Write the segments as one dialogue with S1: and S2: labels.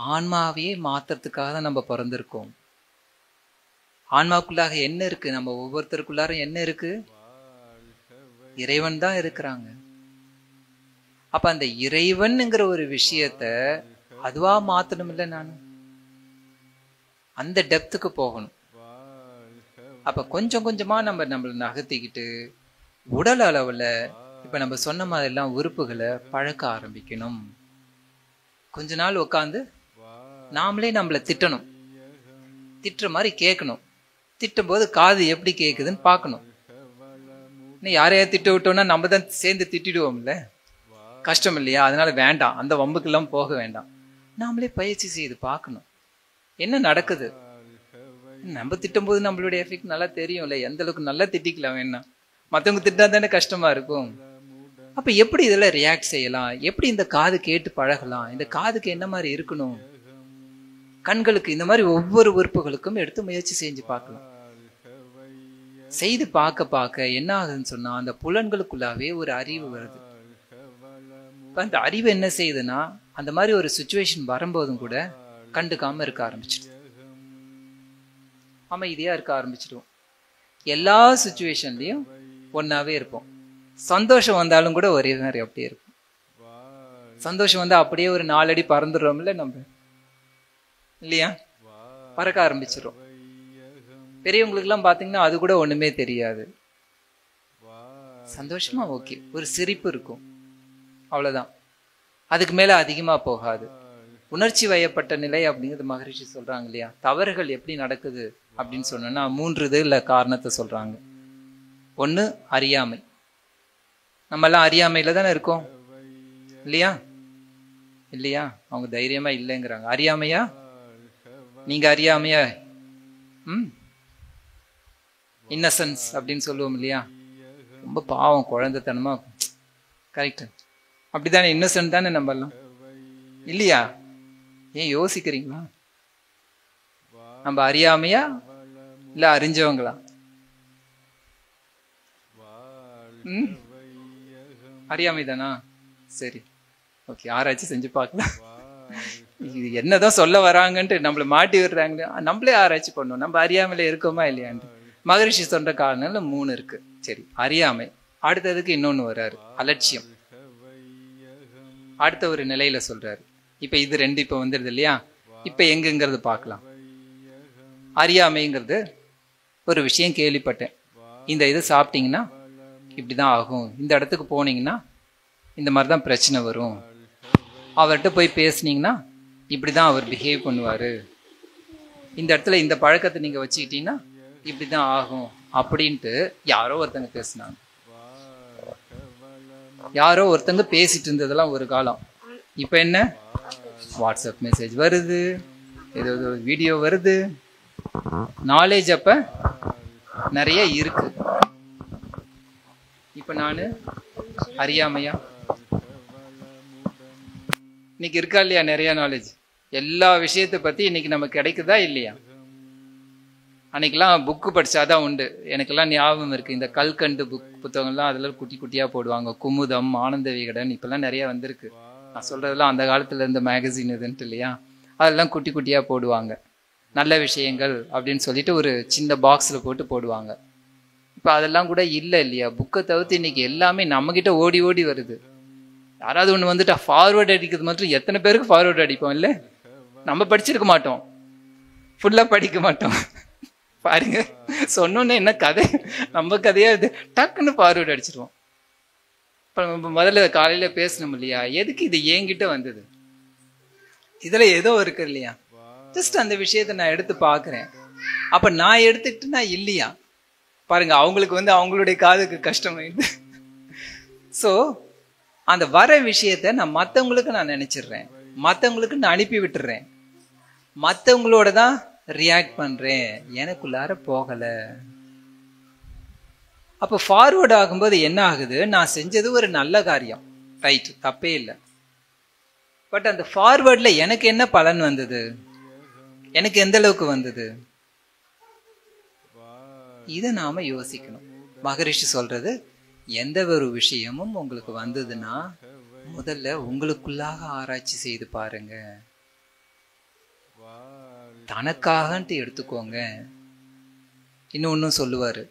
S1: ஆன்மாவையே மாத்துறதுக்காக தான் நம்ம பிறந்திருக்கோம். ஆன்மாவுக்குள்ளாக என்ன இருக்கு? நம்ம ஒவ்வொருத்தருக்குள்ளார என்ன இருக்கு? இறைவன் தான் இருக்கிறாங்க. அப்ப அந்த இறைவன்ங்கிற ஒரு விஷயத்த அதுவா மாத்தணும் இல்லை, நான் அந்த டெப்த்துக்கு போகணும். அப்ப கொஞ்சம் கொஞ்சமா நம்மளை நகர்த்திக்கிட்டு உடல் அளவுல இப்ப நம்ம சொன்ன மாதிரி எல்லாம் உறுப்புகளை பழக்க ஆரம்பிக்கணும். கொஞ்ச நாள் உட்காந்து நாமளே நம்மளை திட்டணும், திட்டுற மாதிரி கேட்கணும். திட்டும் போது காது எப்படி கேட்குதுன்னு பார்க்கணும். இன்னும் யாரையா திட்ட விட்டோம்னா நம்ம தான் சேர்ந்து திட்டிடுவோம்ல, கஷ்டம் இல்லையா? அதனால வேண்டாம், அந்த வம்புக்கெல்லாம் போக வேண்டாம். நாமளே பயிற்சி செய்து பார்க்கணும் என்ன நடக்குது. நம்ம திட்டும் போது நம்மளுடைய எஃபெக்ட் நல்லா தெரியும்ல, எந்த அளவுக்கு நல்லா திட்டிக்கலாம் வேணா. மற்றவங்க திட்டா தானே கஷ்டமா இருக்கும். அப்ப எப்படி இதெல்லாம் ரியாக்ட் செய்யலாம்? எப்படி இந்த காது கேட்டு பழகலாம்? இந்த காதுக்கு என்ன மாதிரி இருக்கணும்? கண்களுக்கு இந்த மாதிரி ஒவ்வொரு உறுப்புகளுக்கும் எடுத்து முயற்சி செஞ்சு பார்க்கலாம். செய்து பார்க்க பார்க்க என்ன ஆகுதுன்னு சொன்னா அந்த புலன்களுக்குள்ளாவே ஒரு அறிவு வருது. அந்த அறிவு என்ன செய்யுதுன்னா அந்த மாதிரி ஒரு சுச்சுவேஷன் வரும்போதும் கூட கண்டுக்காம இருக்க ஆரம்பிச்சிடும், அமைதியா இருக்க ஆரம்பிச்சிடுவோம். எல்லா சுச்சுவேஷன்லயும் ஒன்னாவே இருப்போம். சந்தோஷம் வந்தாலும் கூட ஒரே மாதிரி அப்படியே இருக்கும். சந்தோஷம் வந்தா அப்படியே ஒரு 4 அடி பறந்துடுறோம்ல நம்ம, இல்லையா? பறக்க ஆரம்பிச்சிடும். பெரியவங்களுக்கு எல்லாம் பாத்தீங்கன்னா அது கூட ஒண்ணுமே தெரியாது. சந்தோஷமா ஓகே, ஒரு சிரிப்பு இருக்கும், அவ்வளவுதான். அதுக்கு மேல அதிகமா போகாது. உணர்ச்சி வயப்பட்ட நிலை அப்படிங்கிறது மகரிஷி சொல்றாங்க இல்லையா? தவறுகள் எப்படி நடக்குது அப்படின்னு சொன்னா 3 இதுல காரணத்தை சொல்றாங்க. ஒண்ணு அறியாமை. நம்ம எல்லாம் அறியாமையில தானே இருக்கோம், இல்லையா? இல்லையா? அவங்க தைரியமா இல்லைங்கிறாங்க. அறியாமையா? நீங்க அறியாமையா? இன்னசென்ஸ் அப்படின்னு சொல்லுவோம் இல்லையா? ரொம்ப பாவம், குழந்தைத்தனமா. கரெக்ட், அப்படித்தானே? இன்னசென்ட் தானே நம்ம எல்லாம், இல்லையா? ஏன் யோசிக்கிறீங்களா? நம்ம அறியாமையா இல்ல அறிஞ்சவங்களா? அறியாமை தானா? சரி, ஓகே, ஆராய்ச்சி செஞ்சு பார்க்கலாம். இது என்னதான் சொல்ல வராங்கன்ட்டு நம்மள மாட்டி விடுறாங்க. நம்மளே ஆராய்ச்சி பண்ணணும், நம்ம அறியாமையில இருக்கோமா இல்லையான்னு. மகரிஷி சொல்ற காரணம்ல 3 இருக்கு. சரி, அறியாமை. அடுத்ததுக்கு இன்னொன்னு வர்றாரு, அலட்சியம். அடுத்த ஒரு நிலையில சொல்றாரு. இப்ப இது 2 இப்ப வந்துருது இல்லையா? இப்ப எங்குங்கிறது பார்க்கலாம். அறியாமைங்கிறது ஒரு விஷயம் கேள்விப்பட்டேன், இந்த இது சாப்பிட்டீங்கன்னா இப்படிதான் ஆகும், இந்த இடத்துக்கு போனீங்கன்னா இந்த மாதிரிதான் பிரச்சனை வரும், அவர்கிட்ட போய் பேசுனீங்கன்னா இப்படிதான் அவர் பிஹேவ் பண்ணுவாரு, இந்த இடத்துல இந்த பழக்கத்தை நீங்க வச்சுக்கிட்டீங்கன்னா இப்படிதான் ஆகும் அப்படின்ட்டு யாரோ ஒருத்தங்க பேசினாங்க. யாரோ ஒருத்தங்க பேசிட்டு இருந்ததெல்லாம் ஒரு காலம். இப்ப என்ன? வாட்ஸ்அப் மெசேஜ் வருது, ஏதோ வீடியோ வருது. நாலேஜ் அப்ப நிறைய இருக்கு. இப்ப நானு அறியாமையா? இன்னைக்கு இருக்கா இல்லையா நிறைய நாலேஜ்? எல்லா விஷயத்தை பத்தி இன்னைக்கு நமக்கு கிடைக்குதா இல்லையா? அன்னைக்கெல்லாம் புக்கு படிச்சாதான் உண்டு. எனக்கெல்லாம் ஞாபகம் இருக்கு, இந்த கல்கண்டு புத்தகம்லாம் அதெல்லாம் குட்டி குட்டியா போடுவாங்க. குமுதம், ஆனந்த விகடன், இப்பெல்லாம் நிறைய வந்திருக்கு. நான் சொல்றதெல்லாம் அந்த காலத்துல இருந்த மேகசின் இதுன்ட்டு இல்லையா? அதெல்லாம் குட்டி குட்டியா போடுவாங்க, நல்ல விஷயங்கள் அப்படின்னு சொல்லிட்டு ஒரு சின்ன பாக்ஸ்ல போட்டு போடுவாங்க. இப்ப அதெல்லாம் கூட இல்லை இல்லையா? புக்கை தவிர்த்து இன்னைக்கு எல்லாமே நம்ம கிட்ட ஓடி ஓடி வருது. யாராவது ஒண்ணு வந்துட்டா ஃபார்வர்டு அடிக்கிறது மட்டும் எத்தனை பேருக்கு ஃபார்வர்டு அடிப்போம் இல்ல? நம்ம படிச்சிருக்க மாட்டோம், ஃபுல்லா படிக்க மாட்டோம். பாருங்க, சொன்னோன்னே என்ன கதை, நம்ம கதையா இது, டக்குன்னு ஃபார்வர்டு அடிச்சிருவோம். இப்ப முதல்ல காலையில பேசணும் இல்லையா? எதுக்கு இது என்கிட்ட வந்தது? இதுல ஏதோ இருக்கு இல்லையா? ஜஸ்ட் அந்த விஷயத்த நான் எடுத்து பாக்குறேன். அப்ப நான் எடுத்துக்கிட்டுனா இல்லையா? பாருங்க, அவங்களுக்கு அவங்களுடைய காதுக்கு கஷ்டமாயிடுது. சோ அந்த வர விஷயத்த நான் மற்றவங்களுக்கு நான் நினைச்சிடுறேன், மற்றவங்களுக்கு நான் அனுப்பி விட்டுறேன், மற்றவங்களோட தான் ரியாக்ட் பண்றேன், எனக்குள்ளார போகல. அப்ப ஃபார்வர்ட் ஆகும்போது என்ன ஆகுது? நான் செஞ்சது ஒரு நல்ல காரியம், ரைட், தப்பே இல்லை. பட் அந்த ஃபார்வர்ட்ல எனக்கு என்ன பலன் வந்தது? எனக்கு எந்த அளவுக்கு வந்தது? இதை நாம யோசிக்கணும். மகரிஷி சொல்றது, எந்த ஒரு விஷயமும் உங்களுக்கு வந்ததுன்னா முதல்ல உங்களுக்குள்ளாக ஆராய்ச்சி செய்து பாருங்க. தனக்காகன்ட்டு எடுத்துக்கோங்க. இன்னொன்னும் சொல்லுவாரு.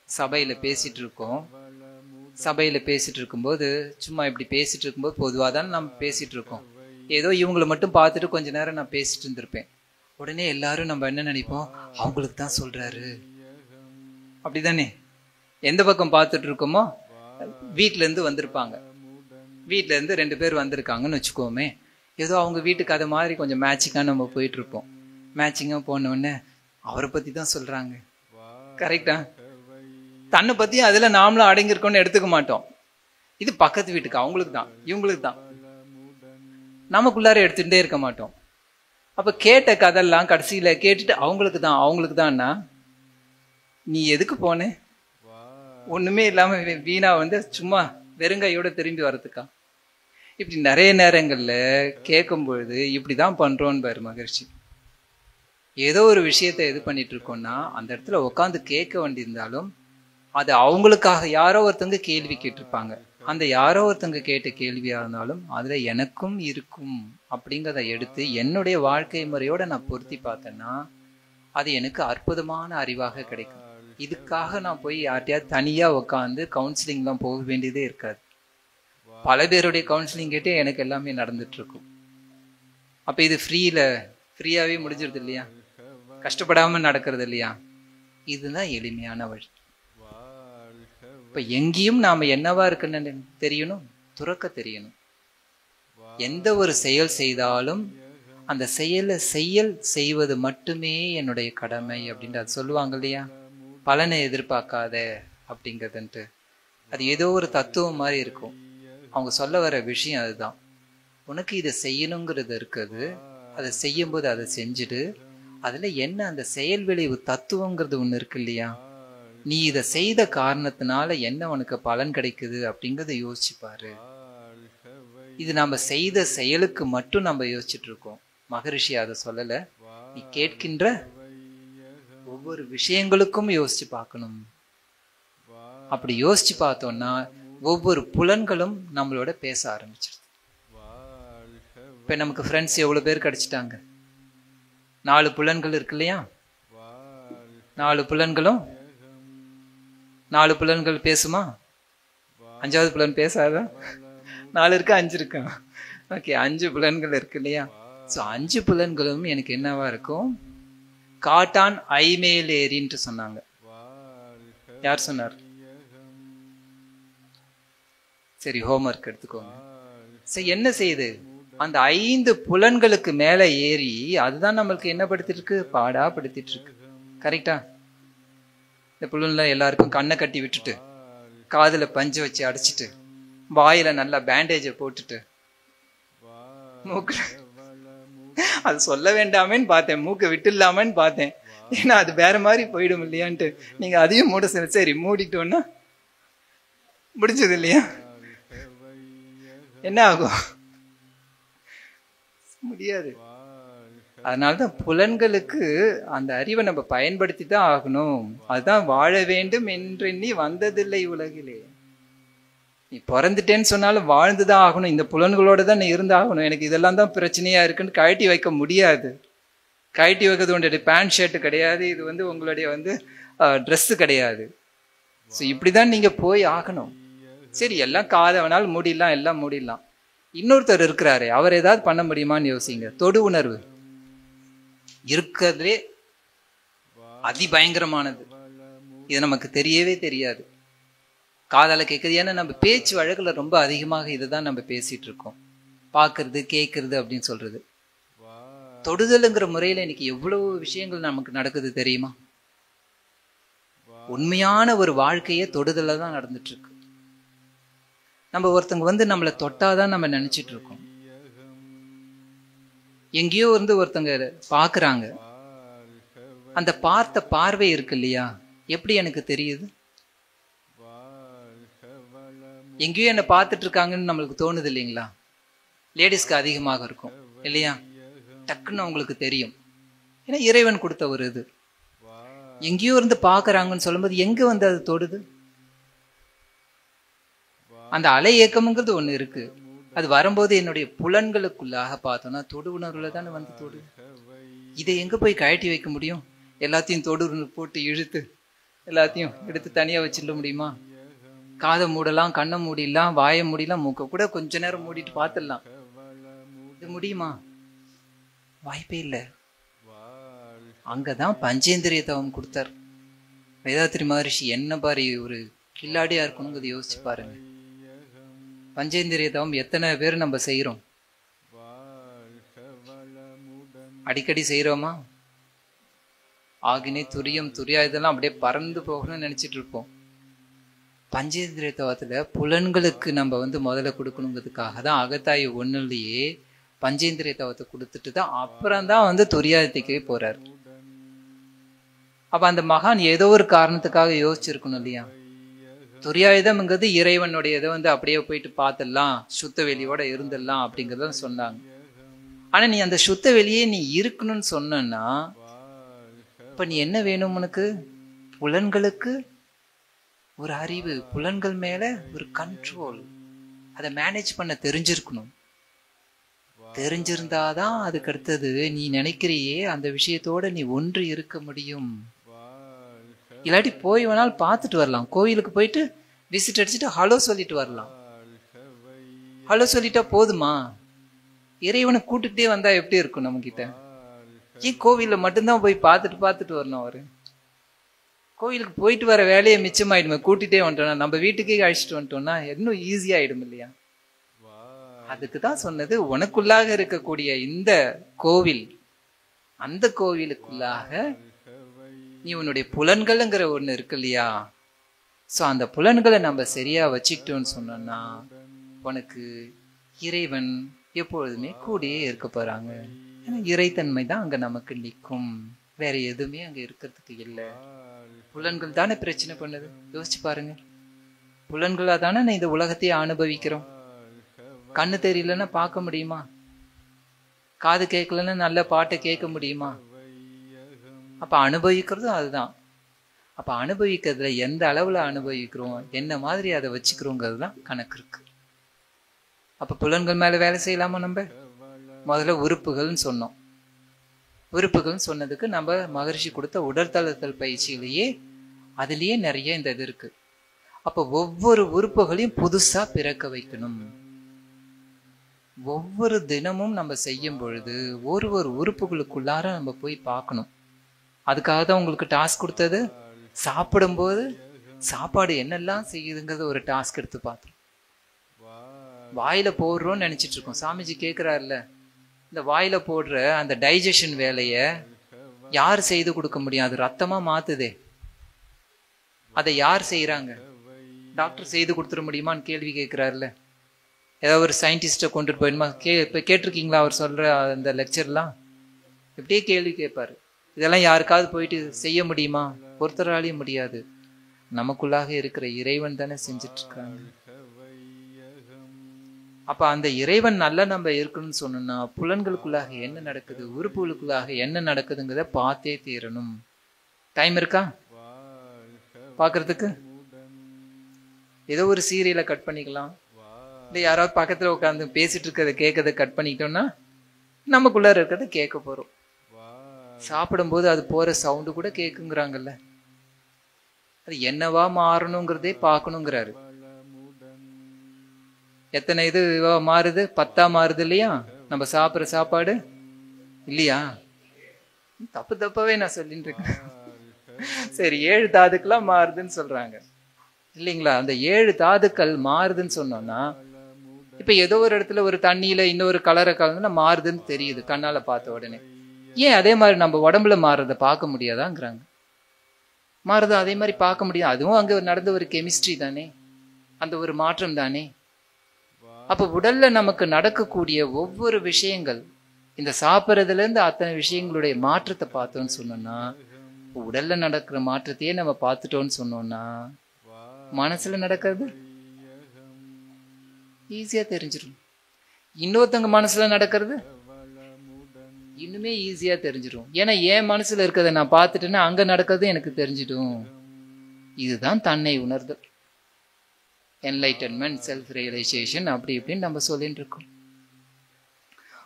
S1: சபையில பேசிட்டு இருக்கோம். சபையில பேசிட்டு இருக்கும்போது சும்மா இப்படி பேசிட்டு இருக்கும்போது பொதுவாக தானே நம்ம பேசிட்டு இருக்கோம். ஏதோ இவங்களை மட்டும் பார்த்துட்டு கொஞ்ச நேரம் நான் பேசிட்டு இருந்திருப்பேன். உடனே எல்லாரும் நம்ம என்ன நினைப்போம், அவங்களுக்கு தான் சொல்றாரு அப்படிதானே. எந்த பக்கம் பார்த்துட்டு இருக்கோமோ, வீட்டுல இருந்து வந்திருப்பாங்க, வீட்டுல இருந்து 2 பேர் வந்திருக்காங்கன்னு வச்சுக்கோமே, ஏதோ அவங்க வீட்டு கதை மாதிரி கொஞ்சம் மேட்சிங்கா நம்ம போயிட்டு இருப்போம். மேட்சிங்கா போனோடனே அவரை பத்தி தான் சொல்றாங்க. கரெக்டா? தன்னை பத்தி அதுல நாமளும் அடங்கியிருக்கோம்னு எடுத்துக்க மாட்டோம். இது பக்கத்து வீட்டுக்கு, அவங்களுக்கு தான், இவங்களுக்கு தான், நமக்குள்ளார எடுத்துட்டே இருக்க மாட்டோம். அப்ப கேட்ட கதெல்லாம் கடைசியில கேட்டுட்டு அவங்களுக்கு தான், அவங்களுக்கு தான்னா நீ எதுக்கு போன? ஒண்ணுமே இல்லாம வீணா வந்து சும்மா வெறுங்கையோட திரும்பி வர்றதுக்கா? இப்படி நிறைய நேரங்கள்ல கேட்கும் பொழுது இப்படிதான் பண்றோன்னு பாரு மகிழ்ச்சி. ஏதோ ஒரு விஷயத்த இது பண்ணிட்டு இருக்கோம்னா அந்த இடத்துல உட்காந்து கேட்க வேண்டியிருந்தாலும் அது அவங்களுக்காக யாரோ ஒருத்தங்க கேள்வி கேட்டிருப்பாங்க. அந்த யாரோ ஒருத்தங்க கேட்ட கேள்வியா இருந்தாலும் அதுல எனக்கும் இருக்கும் அப்படிங்கிறத எடுத்து என்னுடைய வாழ்க்கை முறையோட நான் பொருத்தி பார்த்தேன்னா அது எனக்கு அற்புதமான அறிவாக கிடைக்கும். இதுக்காக நான் போய் யார்ட்டையாவது தனியா உட்காந்து கவுன்சிலிங்லாம் போக வேண்டியதே இருக்காது. பல பேருடைய கவுன்சிலிங் கேட்டே எனக்கு எல்லாமே நடந்துட்டு இருக்கும். அப்ப இது ஃப்ரீயாவே முடிஞ்சிருது இல்லையா? கஷ்டப்படாம நடக்கிறது இல்லையா? இதுதான் எளிமையான வழி. இப்ப எங்கேயும் நாம என்னவா இருக்குன்னு தெரியணும், துறக்க தெரியணும். எந்த ஒரு செயல் செய்தாலும் அந்த செயல் செய்வது மட்டுமே என்னுடைய கடமை அப்படின்றது சொல்லுவாங்க இல்லையா? பலனை எதிர்பார்க்காத அப்படிங்கிறதுன்ட்டு. அது ஏதோ ஒரு தத்துவம் மாதிரி இருக்கும். அவங்க சொல்ல வர விஷயம் அதுதான். உனக்கு இதை செய்யணுங்கிறது இருக்குது, அதை செய்யும்போது அதை செஞ்சுடு. அதுல என்ன அந்த செயல் விளைவு தத்துவங்கிறது ஒண்ணு இருக்கு இல்லையா? நீ இதை செய்த காரணத்தினால என்ன உனக்கு பலன் கிடைக்குது அப்படிங்கிறத யோசிச்சு பாரு. இது நம்ம செய்த செயலுக்கு மட்டும் நம்ம யோசிச்சுட்டு இருக்கோம். மகரிஷி அதை சொல்லல, நீ கேட்கின்ற ஒவ்வொரு விஷயங்களுக்கும் யோசிச்சு பார்க்கணும். அப்படி யோசிச்சு பார்த்தோம்னா ஒவ்வொரு புலன்களும் நம்மளோட பேச ஆரம்பிச்சிருது. இப்ப நமக்கு ஃப்ரெண்ட்ஸ் எவ்வளவு பேர் கிடைச்சிட்டாங்க? 4 புலன்கள் இருக்கு இல்லையா? 4 புலன்களும் 4 புலன்கள் பேசுமா? 5வது புலன் பேசாதா? 4 இருக்கா 5 இருக்கா? ஓகே, 5 புலன்கள் இருக்கு இல்லையா? ஸோ 5 புலன்களும் எனக்கு என்னவா இருக்கும்? காட்டான் ஐமேல் ஏறின்ட்டு சொன்னாங்க. யார் சொன்னார்? சரி, ஹோம்ஒர்க் எடுத்துக்கோங்க. சரி, என்ன செய்யுது? அந்த 5 புலன்களுக்கு மேல ஏறி அதுதான் நம்மளுக்கு என்ன படுத்திட்டு இருக்கு? பாடா படுத்திட்டு இருக்கு. கரெக்டா? இந்த புலன்ல எல்லாருக்கும் கண்ணை கட்டி விட்டுட்டு, காதுல பஞ்சு வச்சு அடைச்சிட்டு, வாயில நல்லா பேண்டேஜை போட்டுட்டு, மூக்கு அது சொல்ல வேண்டாமேன்னு பார்த்தேன், மூக்கை விட்டுலாமன்னு பார்த்தேன், ஏன்னா அது வேற மாதிரி போயிடும் இல்லையான்ட்டு. நீங்க அதையும் மூட சரி மூடிட்டோன்னா முடிஞ்சது இல்லையா? என்ன ஆகும்? முடியாது. அதனாலதான் புலன்களுக்கு அந்த அறிவை நம்ம பயன்படுத்தி தான் ஆகணும். அதுதான் வாழ வேண்டும் என்று நீ வந்ததில்லை உலகிலே. நீ பிறந்துட்டேன்னு சொன்னாலும் வாழ்ந்துதான் ஆகணும். இந்த புலன்களோட தான் நீ இருந்தாகணும். எனக்கு இதெல்லாம் தான் பிரச்சனையா இருக்குன்னு கழட்டி வைக்க முடியாது. கழட்டி வைக்கிறது உங்களுடைய பேண்ட் ஷர்ட் கிடையாது, இது வந்து உங்களுடைய வந்து ட்ரெஸ்ஸு கிடையாது. ஸோ இப்படிதான் நீங்க போய் ஆகணும். சரி, எல்லாம் காதவனால் மூடிடலாம், எல்லாம் மூடிடலாம். இன்னொருத்தர் இருக்கிறாரு, அவர் ஏதாவது பண்ண முடியுமான்னு யோசிங்க. தொடு உணர்வு இருக்கிறதுலே அதிபயங்கரமானது. இது நமக்கு தெரியவே தெரியாது. காதால கேட்குது. ஏன்னா நம்ம பேச்சு வழக்குல ரொம்ப அதிகமாக இதுதான் நம்ம பேசிட்டு இருக்கோம். பார்க்கறது, கேட்கறது அப்படின்னு சொல்றது. தொடுதல்ங்கிற முறையில இன்னைக்கு எவ்வளவு விஷயங்கள் நமக்கு நடக்குது தெரியுமா? உண்மையான ஒரு வாழ்க்கையே தொடுதல்ல தான் நடந்துட்டு இருக்கு. நம்ம ஒருத்தங்க வந்து நம்மளை தொட்டாதான் நம்ம நினைச்சிட்டு இருக்கோம். எங்கேயோ வந்து ஒருத்தங்க பாக்குறாங்க, அந்த பார்த்த பார்வை இருக்கு இல்லையா? எப்படி எனக்கு தெரியுது? எங்கேயோ என்ன பார்த்துட்டு இருக்காங்கன்னு நம்மளுக்கு தோணுது இல்லைங்களா? லேடிஸ்க்கு அதிகமாக இருக்கும் இல்லையா? டக்குன்னு அவங்களுக்கு தெரியும். ஏன்னா இறைவன் கொடுத்த ஒரு இது. எங்கேயோ இருந்து பாக்குறாங்கன்னு சொல்லும்போது எங்க வந்து அது தொடுது? அந்த அலை இயக்கம்ங்கிறது ஒண்ணு இருக்கு. அது வரும்போது என்னுடைய புலன்களுக்குள்ளாக பார்த்தோம்னா தொடு உணர்வுல தானே வந்து தொடு. இதை எங்க போய் கழட்டி வைக்க முடியும்? எல்லாத்தையும் தொடு போட்டு இழுத்து எல்லாத்தையும் எடுத்து தனியா வச்சிட முடியுமா? காதை மூடலாம், கண்ணை மூடிடலாம், வாயை மூடிடலாம், மூக்க கூட கொஞ்ச நேரம் மூடிட்டு பார்த்துடலாம். இது முடியுமா? வாய்ப்பே இல்லை. அங்கதான் பஞ்சேந்திரிய தவம் கொடுத்தார் வேதாத்திரி மகரிஷி. என்ன பாரு ஒரு கில்லாடியா இருக்கணுங்கிறத யோசிச்சு பாருங்க. பஞ்சேந்திரிய தவம் எத்தனை பேர் நம்ம செய்யறோம்? அடிக்கடி செய்யறோமா? ஆகினே துரியம் துரியா இதெல்லாம் அப்படியே பறந்து போகணும்னு நினைச்சிட்டு இருப்போம். பஞ்சேந்திரிய தவத்துல புலன்களுக்கு நம்ம முதல்ல கொடுக்கணுங்கிறதுக்காக தான் அகத்தாய் ஒண்ணுலயே பஞ்சேந்திரிய தவத்தை கொடுத்துட்டு தான் அப்புறம் தான் துரியாதத்துக்கே போறாரு. அப்ப அந்த மகான் ஏதோ ஒரு காரணத்துக்காக யோசிச்சிருக்கணும் இல்லையா? துரியாயுதம்ங்கிறது இறைவனுடைய இதை அப்படியே போயிட்டு பார்த்துடலாம், சுத்த வெளியோட இருந்துடலாம் அப்படிங்கிறத சொன்னாங்க. ஆனா நீ அந்த சுத்த வெளியே நீ இருக்கணும்னு சொன்னா இப்ப நீ என்ன வேணும்? உனக்கு புலன்களுக்கு ஒரு அறிவு, புலன்கள் மேல ஒரு கண்ட்ரோல், அதை மேனேஜ் பண்ண தெரிஞ்சிருக்கணும். தெரிஞ்சிருந்தாதான் அதுக்கு அடுத்தது நீ நினைக்கிறியே அந்த விஷயத்தோட நீ ஒன்று இருக்க முடியும். இல்லாட்டி போய் வேணாலும் பார்த்துட்டு வரலாம். கோயிலுக்கு போயிட்டு விசிட் அடிச்சுட்டு ஹலோ சொல்லிட்டு வரலாம். ஹலோ சொல்லிட்டா போதுமா? இறைவனை கூட்டுக்கிட்டே வந்தா எப்படி இருக்கும் நம்ம கிட்ட? ஏன் கோவில்ல மட்டும்தான் போய் பார்த்துட்டு வரணும்? அவரு கோயிலுக்கு போயிட்டு வர வேலையை மிச்சமாயிடுமே. கூட்டிகிட்டே வந்துட்டோம்னா, நம்ம வீட்டுக்கே அழைச்சிட்டு வந்துட்டோம்னா இன்னும் ஈஸியாயிடும் இல்லையா? அதுக்கு தான் சொன்னது, உனக்குள்ளாக இருக்கக்கூடிய இந்த கோவில், அந்த கோவிலுக்குள்ளாக நீ உன்னுடைய புலன்கள்ங்கிற ஒண்ணு இருக்கு இல்லையா? சோ அந்த புலன்களை நம்ம சரியா வச்சுக்கிட்டோம்னு சொன்னோம்னா உனக்கு இறைவன் எப்பொழுதுமே கூடயே இருக்க போறாங்க. ஏன்னா இறைத்தன்மை தான் அங்க நமக்கு நிற்கும், வேற எதுவுமே அங்க இருக்கிறதுக்கு இல்லை. புலன்கள் தானே பிரச்சனை பண்ணுது. யோசிச்சு பாருங்க. புலன்களா தானே நான் இந்த உலகத்தையே அனுபவிக்கிறோம். கண்ணு தெரியலன்னா பார்க்க முடியுமா? காது கேட்கலன்னா நல்ல பாட்டை கேட்க முடியுமா? அப்ப அனுபவிக்கிறதும் அதுதான். அப்ப அனுபவிக்கிறதுல எந்த அளவுல அனுபவிக்கிறோம், என்ன மாதிரி அதை வச்சுக்கிறோங்கிறது தான் கணக்கு இருக்கு. அப்ப புலன்கள் மேல வேலை செய்யலாமா? நம்ம முதல்ல உறுப்புகள்னு சொன்னோம். உறுப்புகள்னு சொன்னதுக்கு நம்ம மகரிஷி கொடுத்த உடற்தளத்தல் பயிற்சியிலேயே அதுலயே நிறைய இந்த இது இருக்கு. அப்ப ஒவ்வொரு உறுப்புகளையும் புதுசா பிறக்க வைக்கணும். ஒவ்வொரு தினமும் நம்ம செய்யும் பொழுது ஒரு உறுப்புகளுக்குள்ளார நம்ம போய் பார்க்கணும். அதுக்காக தான் உங்களுக்கு டாஸ்க் கொடுத்தது. சாப்பிடும்போது சாப்பாடு என்னெல்லாம் செய்யுதுங்கிறத ஒரு டாஸ்க் எடுத்து பார்த்தோம். வாயில போடுறோம்னு நினைச்சிட்டு இருக்கோம். சாமிஜி கேட்கிறாருல, இந்த வாயில போடுற அந்த டைஜஷன் வேலைய யார் செய்து கொடுக்க முடியும்? அது ரத்தமா மாத்துதே, அதை யார் செய்யறாங்க? டாக்டர் செய்து கொடுத்துட முடியுமான்னு கேள்வி கேட்கிறாருல. ஏதாவது ஒரு சயின்டிஸ்ட கொண்டுட்டு போயிடுமா? இப்ப கேட்டிருக்கீங்களா அவர் சொல்ற அந்த லெக்சர்லாம்? இப்படியே கேள்வி கேட்பாரு. இதெல்லாம் யாருக்காவது போயிட்டு செய்ய முடியுமா? ஒருத்தராலையும் முடியாது. நமக்குள்ளாக இருக்கிற இறைவன் தானே செஞ்சிட்டு இருக்காங்க. அப்ப அந்த இறைவன் நல்லா நம்ம இருக்கணும்னு சொன்னோம்னா புலன்களுக்குள்ளாக என்ன நடக்குது, உறுப்புகளுக்குள்ளாக என்ன நடக்குதுங்கிறத பார்த்தே தீரணும். டைம் இருக்கா பாக்குறதுக்கு? ஏதோ ஒரு சீரியலை கட் பண்ணிக்கலாம், இல்லை யாராவது பக்கத்துல உட்காந்து பேசிட்டு இருக்கிறத கேட்கறத கட் பண்ணிக்கிட்டோம்னா நமக்குள்ளார இருக்கிறத கேட்க போறோம். சாப்பிடும்போது அது போற சவுண்டு கூட கேட்குங்கிறாங்கல்ல. அது என்னவா மாறணுங்கிறதே பார்க்கணுங்கிறாரு. எத்தனை இது மாறுது? 10 மாறுது இல்லையா நம்ம சாப்பிட்ற சாப்பாடு? இல்லையா? தப்பாவே நான் சொல்லிட்டு இருக்கேன். சரி, 7 தாதுக்கெல்லாம் மாறுதுன்னு சொல்றாங்க இல்லைங்களா? அந்த 7 தாதுக்கள் மாறுதுன்னு சொன்னோம்னா இப்ப ஏதோ ஒரு இடத்துல ஒரு தண்ணியில இன்னொரு கலரை கலந்துனா மாறுதுன்னு தெரியுது கண்ணால பார்த்த உடனே. ஏன் அதே மாதிரி நம்ம உடம்புல மாறுறத பார்க்க முடியாதாங்கிறாங்க. மாறுதா அதே மாதிரி பார்க்க முடியாது. அதுவும் அங்க நடந்த ஒரு கெமிஸ்ட்ரி தானே, அந்த ஒரு மாற்றம் தானே. அப்ப உடல்ல நமக்கு நடக்கக்கூடிய ஒவ்வொரு விஷயங்கள், இந்த சாப்பிட்றதுல இருந்து அத்தனை விஷயங்களுடைய மாற்றத்தை பார்த்தோம்னு சொன்னோம்னா, உடல்ல நடக்கிற மாற்றத்தையே நம்ம பார்த்துட்டோம்னு சொன்னோம்னா மனசுல நடக்கிறது ஈஸியா தெரிஞ்சிடும். இன்னொருத்தவங்க மனசுல நடக்கிறது இன்னுமே ஈஸியா தெரிஞ்சிடும். ஏன்னா என் மனசுல இருக்கிறத நான் பார்த்துட்டேன்னா அங்க நடக்கிறது எனக்கு தெரிஞ்சிடும். இதுதான் தன்னை உணர்தல், என்லைட்டன்மெண்ட், செல்ஃப் ரியலைசேஷன், அப்படி இப்படின்னு நம்ம சொல்லிட்டு இருக்கோம்.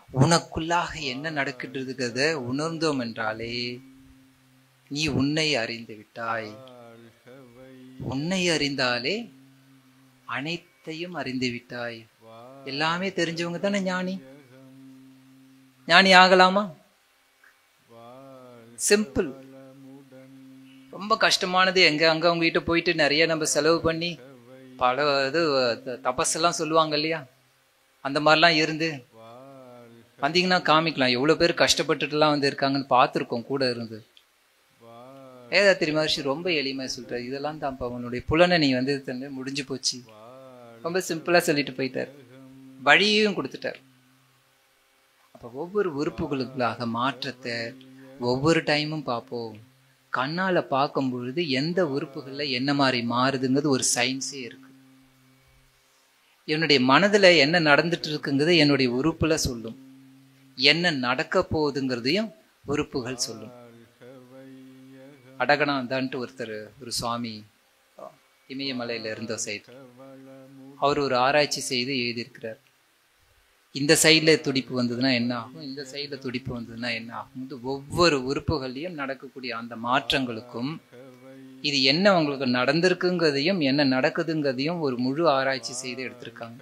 S1: உனக்குள்ளாக என்ன நடக்கின்றதுங்கிறத உணர்ந்தோம் என்றாலே நீ உன்னை அறிந்து விட்டாய். உன்னை அறிந்தாலே அனைத்தையும் அறிந்து விட்டாய். எல்லாமே தெரிஞ்சவங்க தானே ஞானி. ஞானி ஆகலாமா? சிம்பிள். ரொம்ப கஷ்டமானது எங்க அங்க அவங்க கிட்ட போயிட்டு நிறைய நம்ம செலவு பண்ணி பல இது தபஸெல்லாம் சொல்லுவாங்க இல்லையா, அந்த மாதிரிலாம் இருந்து வந்தீங்கன்னா காமிக்கலாம். எவ்வளவு பேர் கஷ்டப்பட்டுட்டுலாம் வந்து இருக்காங்கன்னு பார்த்துருக்கோம் கூட இருந்து. வேதாத்திரி மகர்ஷி ரொம்ப எளிமையா சொல்றாரு, இதெல்லாம் தான் அவனுடைய புலனை நீ வந்து முடிஞ்சு போச்சு. ரொம்ப சிம்பிளா சொல்லிட்டு போயிட்டார், வழியையும் கொடுத்துட்டார். அப்ப ஒவ்வொரு உறுப்புகளுக்காக மாற்றத்தை ஒவ்வொரு டைமும் பார்ப்போம். கண்ணால பார்க்கும் பொழுது எந்த உறுப்புகள்ல என்ன மாதிரி மாறுதுங்கிறது ஒரு சயின்ஸே இருக்கு. என்னுடைய மனதுல என்ன நடந்துட்டு இருக்குங்கிறது என்னுடைய உறுப்புல சொல்லும். என்ன நடக்க போகுதுங்கிறதையும் உறுப்புகள் சொல்லும். அடகனாந்தான்ட்டு ஒருத்தர், ஒரு சுவாமி இமயமலையில இருந்த சைடு, அவர் ஒரு ஆராய்ச்சி செய்து எழுதியிருக்கிறார். இந்த சைட்ல துடிப்பு வந்ததுன்னா என்ன ஆகும், இந்த சைட்ல துடிப்பு வந்ததுன்னா என்ன ஆகும், ஒவ்வொரு உறுப்புகள்லையும் நடக்கக்கூடிய அந்த மாற்றங்களுக்கும் இது என்ன உங்களுக்கு நடந்திருக்குங்கிறதையும் என்ன நடக்குதுங்கிறதையும் ஒரு முழு ஆராய்ச்சி செய்து எடுத்திருக்காங்க.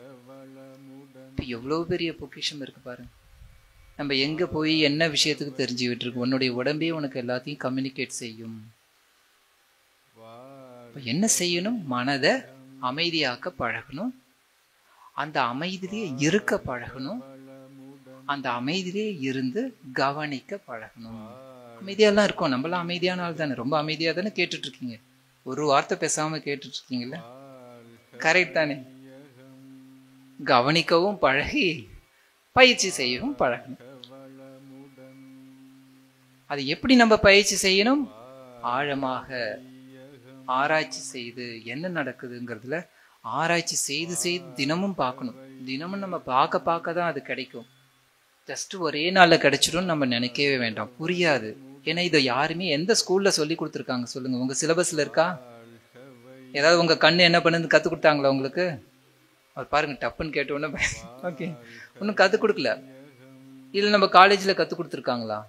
S1: இப்ப எவ்வளவு பெரிய பொக்கிஷம் இருக்கு பாருங்க. நம்ம எங்க போய் என்ன விஷயத்துக்கு தெரிஞ்சுக்கிட்டு இருக்கோம். உன்னுடைய உடம்பே உனக்கு எல்லாத்தையும் கம்யூனிகேட் செய்யும். என்ன செய்யணும்? மனதை அமைதியாக்க பழகணும். அந்த அமைதியிலேயே இருக்க பழகணும். அந்த அமைதியிலேயே இருந்து கவனிக்க பழகணும். அமைதியாலாம் இருக்கும். நம்மளாம் அமைதியான ஆள் தானே, ரொம்ப அமைதியா தானே கேட்டுட்டு இருக்கீங்க. ஒரு வார்த்தை பேசாம கேட்டுட்டு இருக்கீங்கல்ல, கரெக்ட் தானே? கவனிக்கவும் பழகி பயிற்சி செய்யவும் பழகணும். அது எப்படி நம்ம பயிற்சி செய்யணும்? ஆழமாக ஆராய்ச்சி செய்து என்ன நடக்குதுங்கிறதுல ஆராய்ச்சி செய்து செய்து தினமும் பார்க்கணும். தினமும் நம்ம பார்க்க பார்க்க தான் அது கிடைக்கும். ஜஸ்ட் ஒரே நாள்ல கிடைச்சிடும் நம்ம நினைக்கவே வேண்டாம். புரியாது. ஏன்னா இதை யாருமே எந்த ஸ்கூல்ல சொல்லி கொடுத்துருக்காங்க சொல்லுங்க? உங்க சிலபஸ்ல இருக்கா? ஏதாவது உங்க கண்ணு என்ன பண்ணுன்னு கத்து கொடுத்தாங்களா உங்களுக்கு? அவர் பாருங்க டப்புன்னு கேட்ட உடனே ஓகே, ஒன்னும் கத்து கொடுக்கல. இல்ல நம்ம காலேஜ்ல கத்து கொடுத்துருக்காங்களா?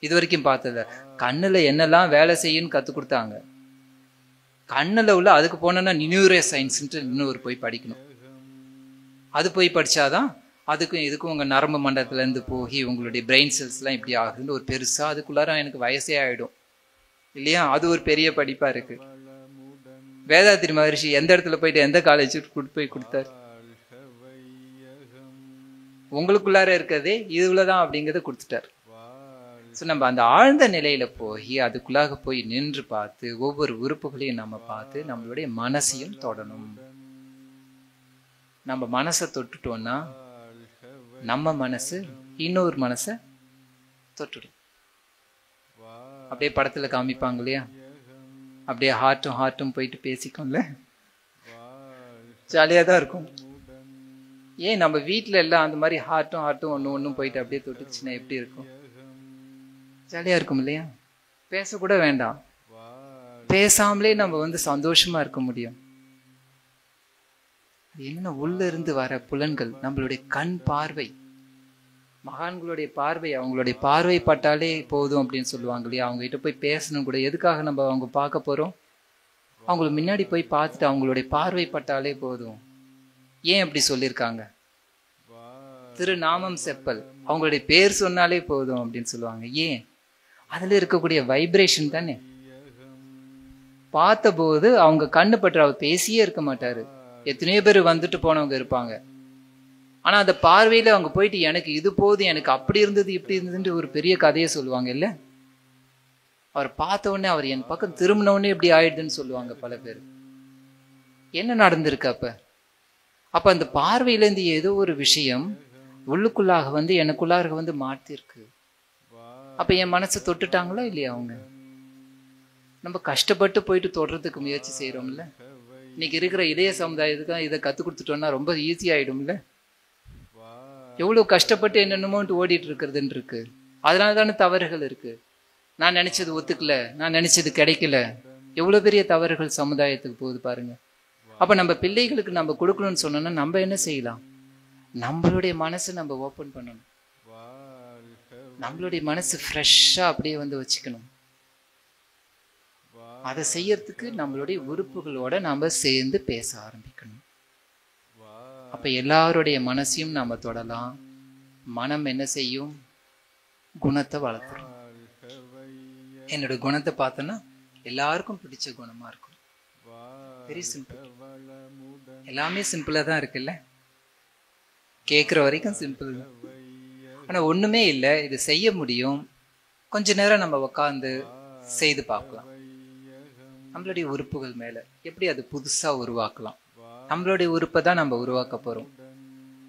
S1: இது வரைக்கும் பார்த்தத கண்ணுல என்னெல்லாம் வேலை செய்யுன்னு கத்து கொடுத்தாங்க. கண்ணுல உள்ள அதுக்கு போனோம்னா நியூரோ சயின்ஸ்ன்ட்டு இன்னொரு போய் படிக்கணும். அது போய் படிச்சாதான் அதுக்கும் இதுக்கும் உங்க நரம்பு மண்டலத்துல இருந்து போய் உங்களுடைய பிரெயின் செல்ஸ் எல்லாம் இப்படி ஆகுதுன்னு ஒரு பெருசா, அதுக்குள்ளார எனக்கு வயசே ஆயிடும் இல்லையா? அது ஒரு பெரிய படிப்பா இருக்கு. வேதாத்திரி மகரிஷி எந்த இடத்துல போயிட்டு எந்த காலேஜுக்கு கூட்டு போய் கொடுத்தாரு? உங்களுக்குள்ளார இருக்கிறதே இதுலதான் அப்படிங்கிறத கொடுத்துட்டார். ஸோ நம்ம அந்த ஆழ்ந்த நிலையில போய் அதுக்குள்ளாக போய் நின்று பார்த்து ஒவ்வொரு உறுப்புகளையும் நம்ம பார்த்து நம்மளுடைய மனசையும் தொடணும். நம்ம மனசை தொட்டுட்டோம்னா நம்ம மனசு இன்னொரு மனசை தொட்டுடும். அப்படியே படத்துல காமிப்பாங்க இல்லையா, அப்படியே ஹார்ட்டும் போயிட்டு பேசிக்கும்ல, ஜாலியா தான் இருக்கும். ஏன் நம்ம வீட்டுல எல்லாம் அந்த மாதிரி ஹார்ட்டும் ஒன்னும் போயிட்டு அப்படியே தொட்டுச்சுன்னா எப்படி இருக்கும்? ஜாலியா இருக்கும் இல்லையா? பேசக்கூட வேண்டாம், பேசாமலே நம்ம சந்தோஷமா இருக்க முடியும். என்ன உள்ள இருந்து வர புலன்கள், நம்மளுடைய கண் பார்வை, மகான்களுடைய பார்வை, அவங்களுடைய பார்வை பட்டாலே போதும் அப்படின்னு சொல்லுவாங்க இல்லையா? அவங்க கிட்ட போய் பேசணும் கூட. எதுக்காக நம்ம அவங்க பார்க்க போறோம்? அவங்களுக்கு முன்னாடி போய் பார்த்துட்டு அவங்களுடைய பார்வை பட்டாலே போதும். ஏன் அப்படி சொல்லியிருக்காங்க? திருநாமம் செப்பல், அவங்களுடைய பேர் சொன்னாலே போதும் அப்படின்னு சொல்லுவாங்க. ஏன்? அதுல இருக்கக்கூடிய வைப்ரேஷன் தானே. பார்த்த போது அவங்க கண்ணு பற்ற அவர் பேசியே இருக்க மாட்டாரு. எத்தனையோ பேர் வந்துட்டு போனவங்க இருப்பாங்க. ஆனா அந்த பார்வையில அவங்க போயிட்டு எனக்கு இது போதும், எனக்கு அப்படி இருந்தது இப்படி இருந்ததுன்னு ஒரு பெரிய கதையை சொல்லுவாங்க இல்ல? அவர் பார்த்த உடனே அவர் என் பக்கம் திரும்பின உடனே இப்படி ஆயிடுதுன்னு சொல்லுவாங்க பல பேர். என்ன நடந்திருக்கு அப்ப அந்த பார்வையில இருந்து ஏதோ ஒரு விஷயம் உள்ளுக்குள்ளாக எனக்குள்ளாக மாத்திருக்கு. அப்ப என் மனசை தொட்டுட்டாங்களா இல்லையா? அவங்க நம்ம கஷ்டப்பட்டு போயிட்டு தொடுறதுக்கு முயற்சி செய்யறோம்ல. இன்னைக்கு இருக்கிற இளைய சமுதாயத்துக்கு இதை கத்து கொடுத்துட்டோம்னா ரொம்ப ஈஸி ஆயிடும்ல. எவ்வளவு கஷ்டப்பட்டு என்னென்னமோன்ட்டு ஓடிட்டு இருக்கிறதுன்னு இருக்கு. அதனால தானே தவறுகள் இருக்கு. நான் நினைச்சது ஒத்துக்கல, நான் நினைச்சது கிடைக்கல, எவ்வளவு பெரிய தவறுகள் சமுதாயத்துக்கு போகுது பாருங்க. அப்ப நம்ம பிள்ளைகளுக்கு நம்ம கொடுக்கணும்னு சொன்னோம்னா நம்ம என்ன செய்யலாம்? நம்மளுடைய மனசை நம்ம ஓப்பன் பண்ணணும். நம்மளுடைய மனசு ஃப்ரெஷ்ஷா அப்படியே வந்து வச்சுக்கணும். அதை செய்யறதுக்கு நம்மளுடைய உறுப்புகளோட நாம சேர்ந்து பேச ஆரம்பிக்கணும். அப்ப எல்லாருடைய மனசையும் நாம தொடலாம். மனம் என்ன செய்யும்? குணத்தை வளர்த்துரும். என்னோட குணத்தை பார்த்தோன்னா எல்லாருக்கும் பிடிச்ச குணமா இருக்கும். Very simple. எல்லாமே சிம்பிளா தான் இருக்குல்ல, கேட்குற வரைக்கும் சிம்பிள் தான். ஆனா ஒண்ணுமே இல்லை, இது செய்ய முடியும். கொஞ்ச நேரம் நம்ம உட்காந்து செய்து பார்க்கலாம். நம்மளுடைய உறுப்புகள் மேல எப்படி அது புதுசா உருவாக்கலாம். நம்மளுடைய உறுப்பை தான் நம்ம உருவாக்க போறோம்.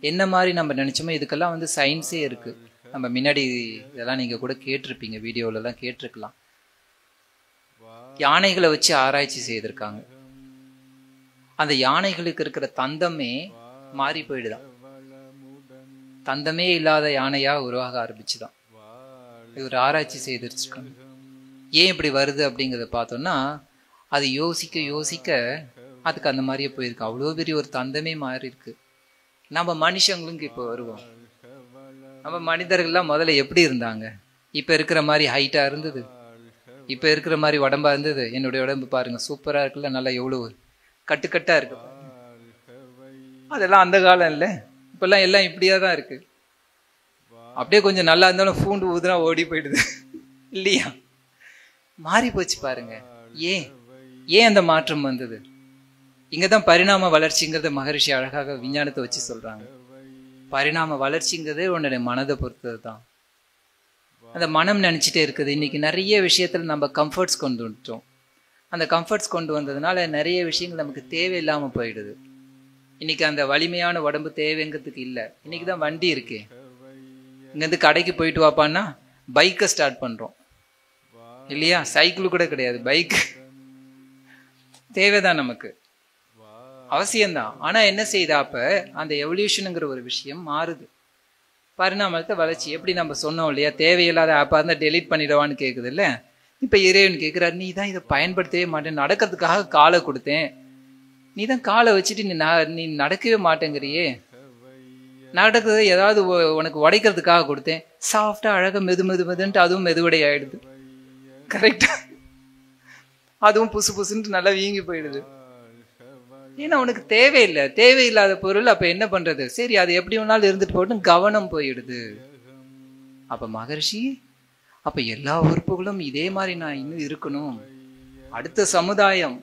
S1: என்ன மாதிரி நம்ம நினைச்சோமோ இதுக்கெல்லாம் வந்து சயின்ஸே இருக்கு. நம்ம முன்னாடி இதெல்லாம் நீங்க கூட கேட்டிருப்பீங்க, வீடியோல எல்லாம் கேட்டிருக்கலாம். யானைகளை வச்சு ஆராய்ச்சி செய்திருக்காங்க. அந்த யானைகளுக்கு இருக்கிற தந்தமே மாறி போயிடுதான். தந்தமே இல்லாத யானையா உருவாக ஆரம்பிச்சுதான். இது ஒரு ஆராய்ச்சி செய்திருக்காங்க. ஏன் இப்படி வருது அப்படிங்கிறத பார்த்தோம்னா, அது யோசிக்க யோசிக்க அதுக்கு அந்த மாதிரியே போயிருக்கு. அவ்வளோ பெரிய ஒரு தந்தமே மாறி இருக்கு. நம்ம மனுஷங்களுக்கு இப்போ வருவோம். நம்ம மனிதர்கள்லாம் முதல்ல எப்படி இருந்தாங்க? இப்ப இருக்கிற மாதிரி ஹைட்டா இருந்தது, இப்ப இருக்கிற மாதிரி உடம்பா இருந்தது. என்னுடைய உடம்பு பாருங்க, சூப்பரா இருக்குல்ல, நல்லா எவ்வளவு கட்டுக்கட்டா இருக்கு. அதெல்லாம் அந்த காலம் இல்லை. இப்பெல்லாம் எல்லாம் இப்படியா தான் இருக்கு. அப்படியே கொஞ்சம் நல்லா இருந்தாலும் பூண்டு ஊதுனா ஓடி போயிடுது இல்லையா? மாறி போச்சு பாருங்க. ஏன் ஏன் அந்த மாற்றம் வந்தது? இங்கதான் பரிணாம வளர்ச்சிங்கிறத மகரிஷி அழகாக விஞ்ஞானத்தை வச்சு சொல்றாங்க. பரிணாம வளர்ச்சிங்கிறதே உன்னுடைய மனதை பொறுத்தது தான். அந்த மனம் நினைச்சிட்டே இருக்குது. இன்னைக்கு நிறைய விஷயத்துல நம்ம கம்ஃபர்ட்ஸ் கொண்டு வந்துட்டோம். அந்த கம்ஃபர்ட்ஸ் கொண்டு வந்ததுனால நிறைய விஷயங்கள் நமக்கு தேவையில்லாம போயிடுது. இன்னைக்கு அந்த வலிமையான உடம்பு தேவைங்கிறதுக்கு இல்லை. இன்னைக்கு தான் வண்டி இருக்கே. இங்கேருந்து கடைக்கு போயிட்டு வாப்பான்னா பைக்கை ஸ்டார்ட் பண்றோம் இல்லையா? சைக்கிள் கூட கிடையாது, பைக் தேவைதான், நமக்கு அவசியம்தான். ஆனா என்ன செய்தா, அப்ப அந்த எவல்யூஷனுங்கிற ஒரு விஷயம் மாறுது. பரிணாமத்தை வளர்ச்சி எப்படி நம்ம சொன்னோம் இல்லையா? தேவையில்லாத ஆப்பா இருந்தா டெலீட் பண்ணிடுவான்னு கேக்குது இல்ல. இப்ப இறைவன் கேட்கிறார், நீ தான் இதை பயன்படுத்தவே மாட்டேன். நடக்கிறதுக்காக காலை கொடுத்தேன், நீ தான் காலை வச்சுட்டு நீ நடக்கவே மாட்டேங்கிறியே. நடக்கிறது ஏதாவது உனக்கு உடைக்கிறதுக்காக கொடுத்தேன். சாஃப்டா அழகா மெது மெது மெதுன்ட்டு அதுவும் மெதுவடை ஆயிடுது. கரெக்டா? அதுவும் புசு புசுன்ட்டு நல்லா வீங்கி போயிடுது. ஏன்னா உனக்கு தேவையில்லை. தேவையில்லாத பொருள். அப்ப என்ன பண்றது? சரி, அது எப்படி வேணாலும் இருந்துட்டு போட்டு கவனம் போயிடுது. அப்ப மகரிஷி, அப்ப எல்லா உறுப்புகளும் இதே மாதிரி நான் இன்னும் இருக்கணும், அடுத்த சமுதாயம்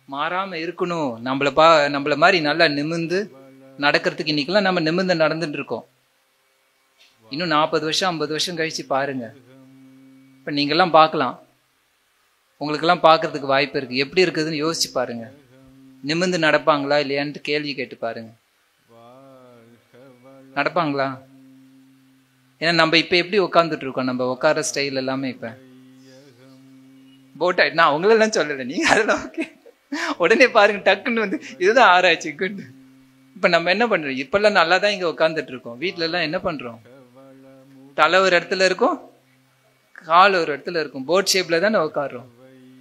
S1: மாறாம இருக்கணும், நம்மள மாதிரி நல்லா நிமிர்ந்து நடக்கிறதுக்கு. இன்னைக்கெல்லாம் நம்ம நிமிர்ந்து நடந்துட்டு இருக்கோம். இன்னும் 40 வருஷம் 50 வருஷம் கழிச்சு பாருங்க. இப்ப நீங்கெல்லாம் பார்க்கலாம், உங்களுக்கெல்லாம் பார்க்கறதுக்கு வாய்ப்பு இருக்கு. எப்படி இருக்குதுன்னு யோசிச்சு பாருங்க. நிமிர்ந்து நடப்பாங்களா இல்லையான்ட்டு கேள்வி கேட்டு பாருங்க. நடப்பாங்களா? ஏன்னா நம்ம இப்ப எப்படி உட்காந்துட்டு இருக்கோம், நம்ம உட்கார ஸ்டைல் எல்லாமே இப்ப போட் ஆயிட்டு. நான் அவங்களெல்லாம் சொல்லலை, நீங்க அதெல்லாம் ஓகே. உடனே பாருங்க, டக்குன்னு வந்து இதுதான் ஆராய்ச்சி. குட். இப்ப நம்ம என்ன பண்றோம்? இப்பெல்லாம் நல்லா தான் இங்க உட்காந்துட்டு இருக்கோம். வீட்டுல எல்லாம் என்ன பண்றோம்? தலை ஒரு இடத்துல இருக்கும், கால் ஒரு இடத்துல இருக்கும், போட் ஷேப்ல தானே உட்காடுறோம்.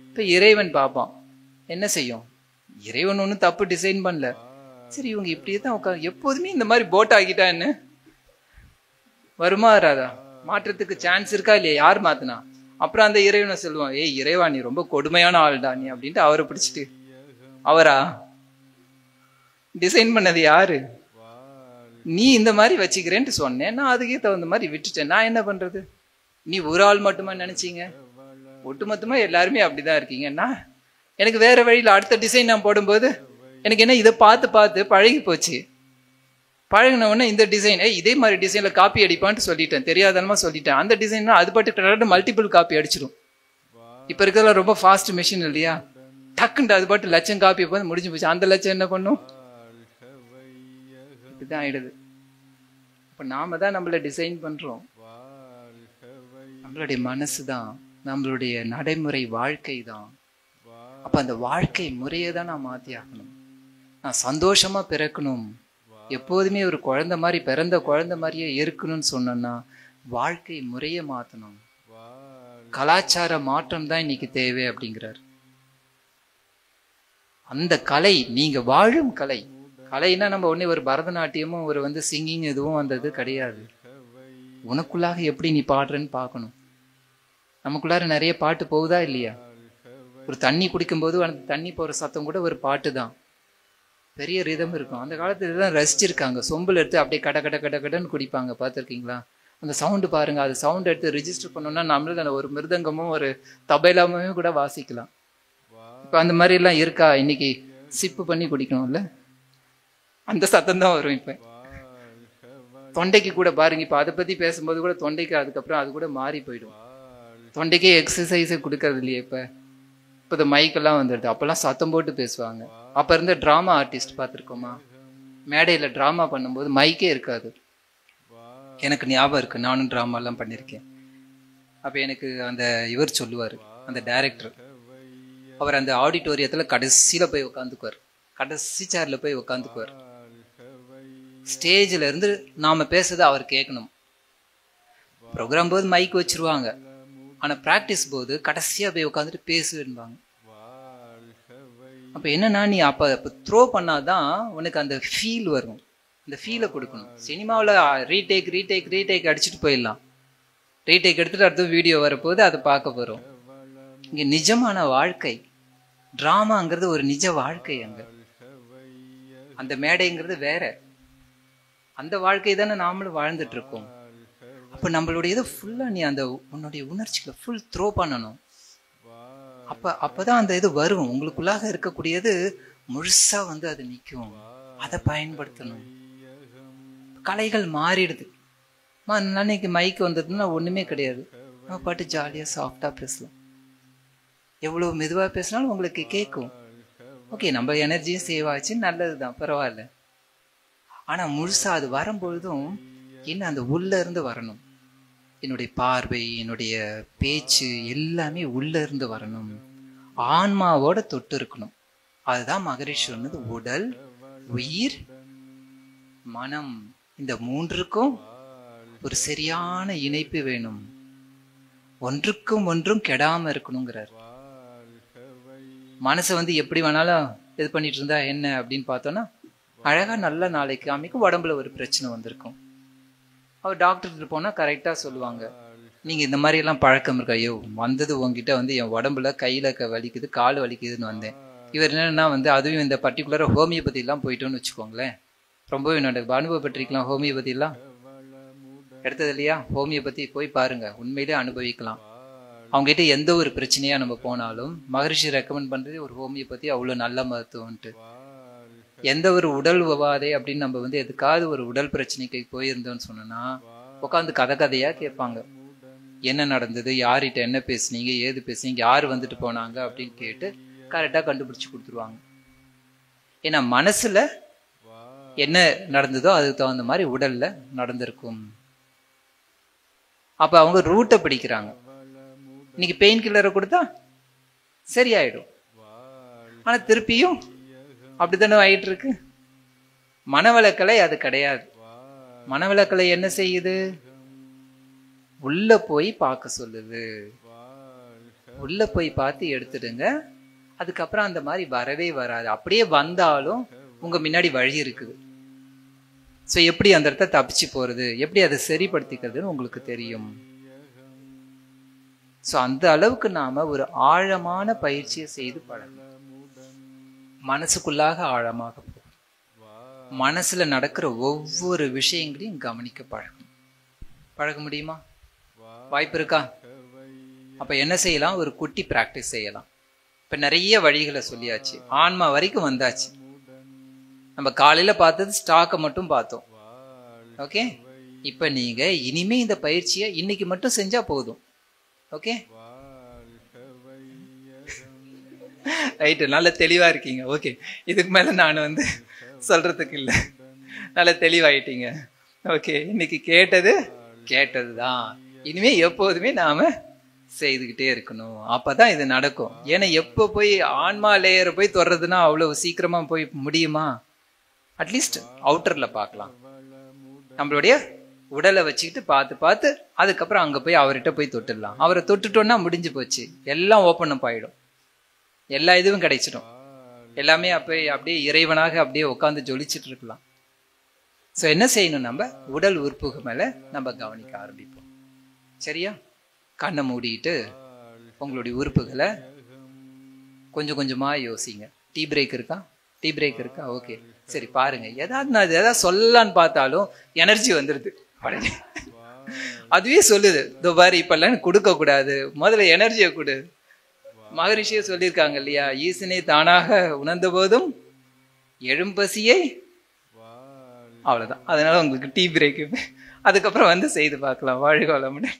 S1: இப்ப இறைவன் பார்ப்பான், என்ன செய்யும்? இறைவன் ஒன்றும் தப்பு டிசைன் பண்ணல. சரி, இவங்க இப்படியே தான் உட்காந்து எப்போதுமே இந்த மாதிரி போட் ஆகிட்டா என்ன வருமா வராதா? மாற்றத்துக்கு சான்ஸ் இருக்கா இல்லையா? யார் மாத்தினா? அப்புறம் அந்த இறைவனை சொல்லுவான், ஏய் இறைவா, நீ ரொம்ப கொடுமையான ஆள்டா நீ அப்படின்ட்டு அவரை பிடிச்சிட்டு, அவரா டிசைன் பண்ணது யாரு? நீ இந்த மாதிரி வச்சுக்கிறேன்ட்டு சொன்னேன், நான் அதுக்கே தகுந்த மாதிரி விட்டுட்டேன். நான் என்ன பண்றது? நீ ஒரு ஆள் மட்டுமா நினைச்சீங்க? ஒட்டுமொத்தமா எல்லாருமே அப்படிதான் இருக்கீங்கன்னா எனக்கு வேற வழியில அடுத்த டிசைன் நான் போடும்போது எனக்கு என்ன, இதை பார்த்து பார்த்து பழகி போச்சு. பழகின உடனே இந்த டிசைன், இதே மாதிரி டிசைன்ல காப்பி அடிப்பான்ட்டு சொல்லிட்டேன், தெரியாதனமா சொல்லிட்டேன். அந்த டிசைன்னா அது பாட்டு மல்டிபிள் காப்பி அடிச்சிடும். இப்ப இருக்கிறதுல ரொம்ப ஃபாஸ்ட் மெஷின் இல்லையா? டக்குன்ட்டு அது பாட்டு லட்சம் காப்பி போது முடிஞ்சு போச்சு. அந்த லட்சம் என்ன பண்ணும்? இதுதான் ஆயிடுது. இப்ப நாம தான் நம்மள டிசைன் பண்றோம். நம்மளுடைய மனசு தான், நம்மளுடைய நடைமுறை வாழ்க்கை தான். அப்ப அந்த வாழ்க்கை முறையை தான் நான் மாத்தி ஆகணும். நான் சந்தோஷமா பிறக்கணும், எப்போதுமே ஒரு குழந்தை மாதிரி, பிறந்த குழந்தை மாதிரியே இருக்கணும்னு சொன்னா வாழ்க்கை முறையை மாத்தணும். கலாச்சார மாற்றம் தான் இன்னைக்கு தேவை அப்படிங்கிறார். அந்த கலை, நீங்க வாழும் கலை. கலைன்னா நம்ம ஒண்ணே ஒரு பரதநாட்டியமும் ஒரு சிங்கிங் எதுவும் வந்தது கிடையாது. உனக்குள்ளாக எப்படி நீ பாடுறன்னு பார்க்கணும். நமக்குள்ளார நிறைய பாட்டு போகுதா இல்லையா? ஒரு தண்ணி குடிக்கும்போது அந்த தண்ணி போகிற சத்தம் கூட ஒரு பாட்டு தான், பெரிய ரிதம் இருக்கும். அந்த காலத்துல இதெல்லாம் ரசிச்சிருக்காங்க. சொம்பில் எடுத்து அப்படியே கட கட கட கடன்னு குடிப்பாங்க, பார்த்துருக்கீங்களா? அந்த சவுண்டு பாருங்க, அது சவுண்ட் எடுத்து ரிஜிஸ்டர் பண்ணோம்னா நம்மளும் ஒரு மிருதங்கமும் ஒரு தபைலாமும் கூட வாசிக்கலாம். இப்போ அந்த மாதிரி எல்லாம் இருக்கா? இன்னைக்கு சிப்பு பண்ணி குடிக்கணும்ல, அந்த சத்தம் தான் வரும். இப்போ தொண்டைக்கு கூட பாருங்க, இப்போ அதை பத்தி பேசும்போது கூட தொண்டைக்கு அதுக்கப்புறம் அது கூட மாறி போயிடும். தொண்டைக்கே எக்ஸசைஸே கொடுக்கறது இல்லையே இப்போ. இப்போ இந்த மைக்கெல்லாம் வந்துடுது. அப்போல்லாம் சத்தம் போட்டு பேசுவாங்க. அப்போ இருந்த ட்ராமா ஆர்டிஸ்ட் பார்த்துருக்கோமா? மேடையில் ட்ராமா பண்ணும்போது மைக்கே இருக்காது. எனக்கு ஞாபகம் இருக்கு, நானும் ட்ராமாலாம் பண்ணியிருக்கேன். அப்போ எனக்கு அந்த இவர் சொல்லுவார், அந்த டைரக்டர், அவர் அந்த ஆடிட்டோரியத்தில் கடைசியில் போய் உட்காந்துக்குவார், கடைசி சேரில் போய் உட்காந்துக்குவார். ஸ்டேஜில் இருந்து நாம் பேசுறது அவர் கேட்கணும். ப்ரோக்ராம் போது மைக் வச்சிருவாங்க, ஆனால் ப்ராக்டிஸ் போது கடைசியாக போய் உட்காந்துட்டு பேசுவேன்பாங்க. அப்போ என்னன்னா, நீ அப்போ த்ரோ பண்ணாதான் உனக்கு அந்த ஃபீல் வரும், அந்த ஃபீலை கொடுக்கணும். சினிமாவில் ரீடேக் ரீடேக் ரீடேக் அடிச்சுட்டு போயிடலாம். ரீடேக் எடுத்துகிட்டு அடுத்த வீடியோ வரப்போது அதை பார்க்க போகிறோம். இங்கே நிஜமான வாழ்க்கை, ட்ராமாங்கிறது ஒரு நிஜ வாழ்க்கை. அங்கே அந்த மேடைங்கிறது வேற, அந்த வாழ்க்கை தானே நாமளும் வாழ்ந்துட்டு இருக்கோம். அப்போ நம்மளுடைய இதை ஃபுல்லாக நீ அந்த உன்னுடைய உணர்ச்சிகளை ஃபுல் த்ரோ பண்ணணும். அப்போதான் அந்த இது வரும், உங்களுக்குள்ளாக இருக்கக்கூடியது முழுசா வந்து அது நிற்கும். அதை பயன்படுத்தணும். கலைகள் மாறிடுது. அன்னைக்கு மைக் வந்ததுன்னா ஒன்றுமே கிடையாது, நம்ம பாட்டு ஜாலியாக சாஃப்டாக பேசலாம். எவ்வளோ மெதுவாக பேசினாலும் உங்களுக்கு கேட்கும். ஓகே, நம்ம எனர்ஜியும் சேவ் ஆச்சு, நல்லது தான், பரவாயில்ல. ஆனால் முழுசா அது வரும்பொழுதும் என்ன, அந்த உள்ள இருந்து வரணும். என்னுடைய பார்வை, என்னுடைய பேச்சு எல்லாமே உள்ள இருந்து வரணும், ஆன்மாவோட தொட்டு இருக்கணும். அதுதான் மகரிஷி சொன்னது, உடல், உயிர், மனம், இந்த மூன்றுக்கும் ஒரு சரியான இணைப்பு வேணும். ஒன்றுக்கும் ஒன்றும் கெடாம இருக்கணுங்கிறார். மனசை வந்து எப்படி வேணாலும் இது பண்ணிட்டு இருந்தா என்ன அப்படின்னு பார்த்தோன்னா, அழகா நல்ல நாளைக்கு காமிக்கும், உடம்புல ஒரு பிரச்சனை வந்திருக்கும். அவர் டாக்டர்கிட்ட போனால் கரெக்டாக சொல்லுவாங்க, நீங்கள் இந்த மாதிரியெல்லாம் பழக்கம் இருக்கா? ஐயோ, வந்தது உங்ககிட்ட வந்து என் உடம்புல கையில் வலிக்குது, கால் வலிக்குதுன்னு வந்தேன். இவர் என்னன்னா வந்து அதுவும் இந்த பர்டிகுலராக ஹோமியோபதியெல்லாம் போயிட்டோன்னு வச்சுக்கோங்களேன், ரொம்பவே என்னோட அனுபவப்பட்டிருக்கலாம். ஹோமியோபதியெல்லாம் எடுத்தது இல்லையா? ஹோமியோபதி போய் பாருங்க, உண்மையிலே அனுபவிக்கலாம். அவங்ககிட்ட எந்த ஒரு பிரச்சனையாக நம்ம போனாலும் மகரிஷி ரெக்கமெண்ட் பண்ணுறது ஒரு ஹோமியோபதி அவ்வளோ நல்ல மருத்துவம்ன்ட்டு. எந்த ஒரு உடல் உபாதை அப்படின்னு நம்ம வந்து எதுக்காவது ஒரு உடல் பிரச்சனைக்கு போயிருந்தோம்னு சொன்னோன்னா உட்காந்து கதையாக கேட்பாங்க. என்ன நடந்தது, யார்கிட்ட என்ன பேசுனீங்க, ஏது பேசுனீங்க, யார் வந்துட்டு போனாங்க அப்படின்னு கேட்டு கரெக்டாக கண்டுபிடிச்சி கொடுத்துருவாங்க. ஏன்னா மனசில் என்ன நடந்ததோ அதுக்கு தகுந்த மாதிரி உடலில் நடந்திருக்கும். அப்போ அவங்க ரூட்டை பிடிக்கிறாங்க. இன்னைக்கு பெயின் கில்லரை கொடுத்தா சரியாயிடும், ஆனால் திருப்பியும் அப்படித்தானே ஆயிட்டு இருக்கு. மனவளக்கலை அது கிடையாது. மனவளக்கலை என்ன செய்யுது? உள்ள போய் பார்க்க சொல்லுது. உள்ள போய் பார்த்து எடுத்துடுங்க, அதுக்கப்புறம் அந்த மாதிரி வரவே வராது. அப்படியே வந்தாலும் உங்க முன்னாடி வழி இருக்குது. ஸோ எப்படி அந்த இடத்த தப்பிச்சு போறது, எப்படி அதை சரிப்படுத்திக்கிறதுன்னு உங்களுக்கு தெரியும். ஸோ அந்த அளவுக்கு நாம ஒரு ஆழமான பயிற்சியை செய்து பழகணும். மனசுக்குள்ளாக ஆழமாக போகும். மனசுல நடக்கிற ஒவ்வொரு விஷயங்களையும் கவனிக்க பழகணும். பழக முடியுமா? வாய்ப்பு இருக்கா? அப்ப என்ன செய்யலாம்? ஒரு குட்டி பிராக்டிஸ் செய்யலாம். இப்ப நிறைய வழிகளை சொல்லியாச்சு, ஆன்மா வரைக்கும் வந்தாச்சு. நம்ம காலையில பார்த்தது ஸ்டாக்கை மட்டும் பார்த்தோம். ஓகே, இப்ப நீங்க இனிமே இந்த பயிற்சியை இன்னைக்கு மட்டும் செஞ்சா போதும். ஓகே, ரைட்டு, நல்ல தெளிவா இருக்கீங்க. ஓகே, இதுக்கு மேல நான் வந்து சொல்றதுக்கு இல்லை, நல்ல தெளிவாயிட்டீங்க. ஓகே, இன்னைக்கு கேட்டதுதான் இனிமே எப்போதுமே நாம செய்துக்கிட்டே இருக்கணும். அப்பதான் இது நடக்கும். ஏன்னா எப்போ போய் ஆன்மா லேயரை போய் தொடர்றதுன்னா அவ்வளவு சீக்கிரமா போய் முடியுமா? அட்லீஸ்ட் அவுட்டர்ல பார்க்கலாம். நம்மளுடைய உடலை வச்சுக்கிட்டு பார்த்து அதுக்கப்புறம் அங்க போய் அவர்கிட்ட போய் தொட்டுடலாம். அவரை தொட்டுட்டோம்னா முடிஞ்சு போச்சு, எல்லாம் ஓப்பன் அப் ஆயிடும், எல்லா இதுவும் கிடைச்சிடும். எல்லாமே அப்படியே இறைவனாக அப்படியே உட்காந்து ஜொலிச்சுட்டு இருக்கலாம். ஸோ என்ன செய்யணும், நம்ம உடல் உறுப்புகள் மேல நம்ம கவனிக்க ஆரம்பிப்போம். சரியா? கண்ணை மூடிட்டு உங்களுடைய உறுப்புகளை கொஞ்சம் கொஞ்சமா யோசிங்க. டீ பிரேக் இருக்கா? டீ பிரேக் இருக்கா? ஓகே, சரி பாருங்க. நான் எதாவது சொல்லலான்னு பார்த்தாலும் எனர்ஜி வந்துடுது உடனே. அதுவே சொல்லுது, இதோ பாரு இப்பெல்லாம் கொடுக்க கூடாது, முதல்ல எனர்ஜியை கொடு. மகரிஷியே சொல்லியிருக்காங்க இல்லையா, ஈசனை தானாக உணர்ந்த போதும் எழும்பசியை. அவ்வளவுதான். அதனால உங்களுக்கு டீ பிரேக். அதுக்கப்புறம் வந்து செய்து பார்க்கலாம். வாழ்க வளமுடன்.